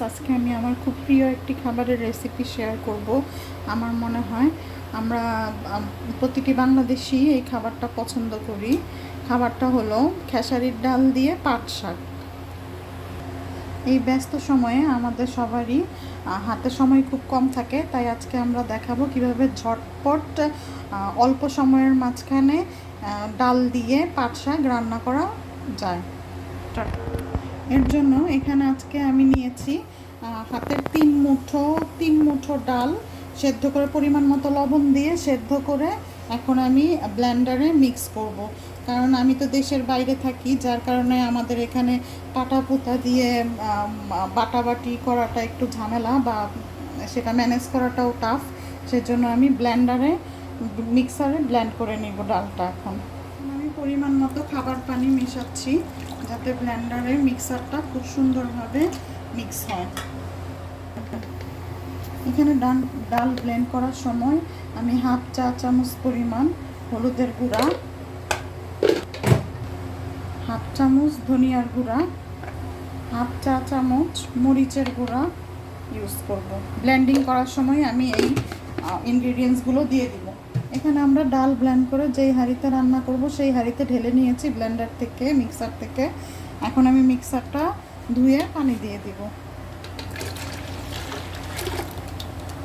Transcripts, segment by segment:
আজকে আমি আমার খুব প্রিয় একটি খাবারের রেসিপি শেয়ার করব। আমার মনে হয় আমরা প্রতিটি বাংলাদেশি এই খাবারটা পছন্দ করি। খাবারটা হলো খেসারির ডাল দিয়ে পাট শাক। এই ব্যস্ত সময়ে আমাদের সবারই হাতে সময় খুব কম থাকে, তাই আজকে আমরা দেখাবো কিভাবে ঝটপট অল্প সময়ের মাঝখানে ডাল দিয়ে পাট শাক রান্না করা যায়। এর জন্য এখানে আজকে আমি নিয়েছি হাতের তিন মুঠো ডাল সেদ্ধ করে পরিমাণ মতো লবণ দিয়ে সেদ্ধ করে এখন আমি ব্লেন্ডারে মিক্স করব। কারণ আমি তো দেশের বাইরে থাকি, যার কারণে আমাদের এখানে পাটা পুতা দিয়ে বাটাবাটি করাটা একটু ঝামেলা, বা সেটা ম্যানেজ করাটাও টাফ। সেজন্য আমি মিক্সারে ব্লেন্ড করে নিব ডালটা। এখন আমি পরিমাণ মতো খাবার পানি মেশাচ্ছি যাতে ব্লেন্ডারে মিক্সারটা খুব সুন্দরভাবে মিক্স হয়। এখানে ডাল ব্লেন্ড করার সময় আমি হাফ চা চামচ পরিমাণ হলুদের গুঁড়া, হাফ চামচ ধনিয়ার গুঁড়া, হাফ চা চামচ মরিচের গুঁড়া ইউজ করব। ব্লেন্ডিং করার সময় আমি এই ইনগ্রিডিয়েন্টসগুলো দিয়ে দিব। এখানে আমরা ডাল ব্লেন্ড করে যেই হাঁড়িতে রান্না করব সেই হাঁড়িতে ঢেলে নিয়েছি ব্লেন্ডার থেকে, মিক্সার থেকে। এখন আমি মিক্সারটা ধুয়ে পানি দিয়ে দিব।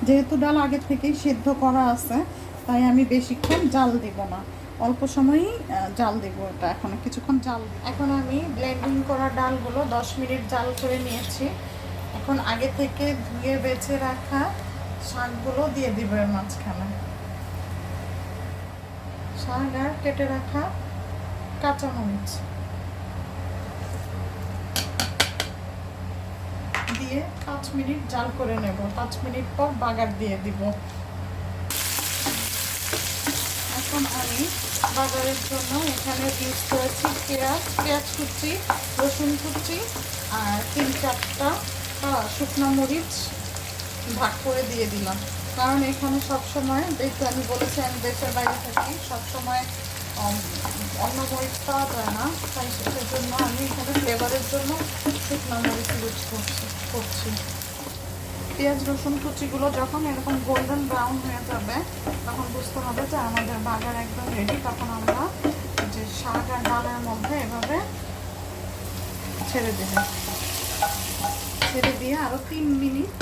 যেহেতু ডাল আগে থেকেই সেদ্ধ করা আছে, তাই আমি বেশিক্ষণ জাল দিব না, অল্প সময়ই জাল দেবো। এটা এখন কিছুক্ষণ জাল দিব। এখন আমি ব্লেন্ডিং করা ডালগুলো 10 মিনিট জাল করে নিয়েছি। এখন আগে থেকে ধুয়ে বেছে রাখা শাকগুলো দিয়ে দিব এর মাঝখানে। শাক আর কেটে রাখা কাঁচামরিচ দিয়ে 5 মিনিট জাল করে নেব। 5 মিনিট পর বাগার দিয়ে দিব। এখন আমি বাগারের জন্য এখানে ইউজ করেছি পেঁয়াজ কুচি, রসুন কুচি আর 3-4টা শুকনো মরিচ ভাগ করে দিয়ে দিলাম। কারণ এখানে সবসময় দেখতে, আমি বলেছি আমি দেশের বাইরে থাকি, সবসময় অন্য মরিচ পাওয়া যায় না, তাই সেজন্য আমি এখানে ফ্লেভারের জন্য শুকনো মরিচ ইউজ করছি। পেঁয়াজ রসুন কুচিগুলো যখন এরকম গোল্ডেন ব্রাউন হয়ে যাবে তখন বুঝতে হবে যে আমাদের বাগার একদম রেডি। তখন আমরা যে শাক আর ডালের মধ্যে এভাবে ছেড়ে দিয়ে আরও 3 মিনিট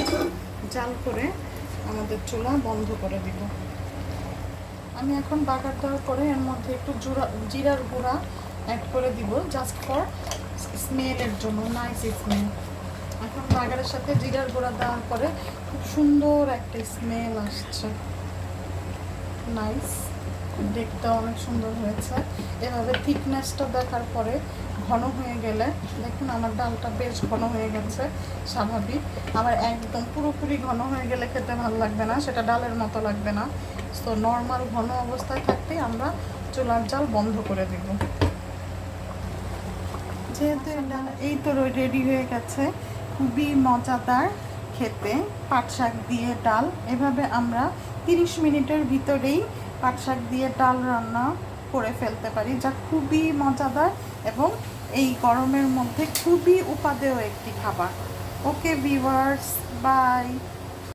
জাল করে আমাদের চুলা বন্ধ করে দিব। আমি এখন বাগার দেওয়ার পরে এর মধ্যে একটু জিরার গুঁড়া অ্যাড করে দিব, জাস্ট ফর স্মেলের জন্য, নাইস স্মেল। এখন বাগারের সাথে জিরার গুঁড়া দেওয়ার পরে খুব সুন্দর একটা স্মেল আসছে, নাইস, দেখতে অনেক সুন্দর হয়েছে। এভাবে থিকনেসটা দেখার পরে ঘন হয়ে গেলে, দেখুন আমার ডালটা বেশ ঘন হয়ে গেছে, স্বাভাবিক। আবার একদম পুরোপুরি ঘন হয়ে গেলে খেতে ভালো লাগবে না, সেটা ডালের মতো লাগবে না। তো নর্মাল ঘন অবস্থায় থাকতেই আমরা চুলার জাল বন্ধ করে দেব। যেহেতু এই তো রেডি হয়ে গেছে, খুবই মজাদার খেতে পাট শাক দিয়ে ডাল। এভাবে আমরা 30 মিনিটের ভিতরেই পাট শাক দিয়ে ডাল রান্না করে ফেলতে পারি, যা খুবই মজাদার এবং এই গরমের মধ্যে খুবই উপাদেয় একটি খাবার। Okay viewers, by.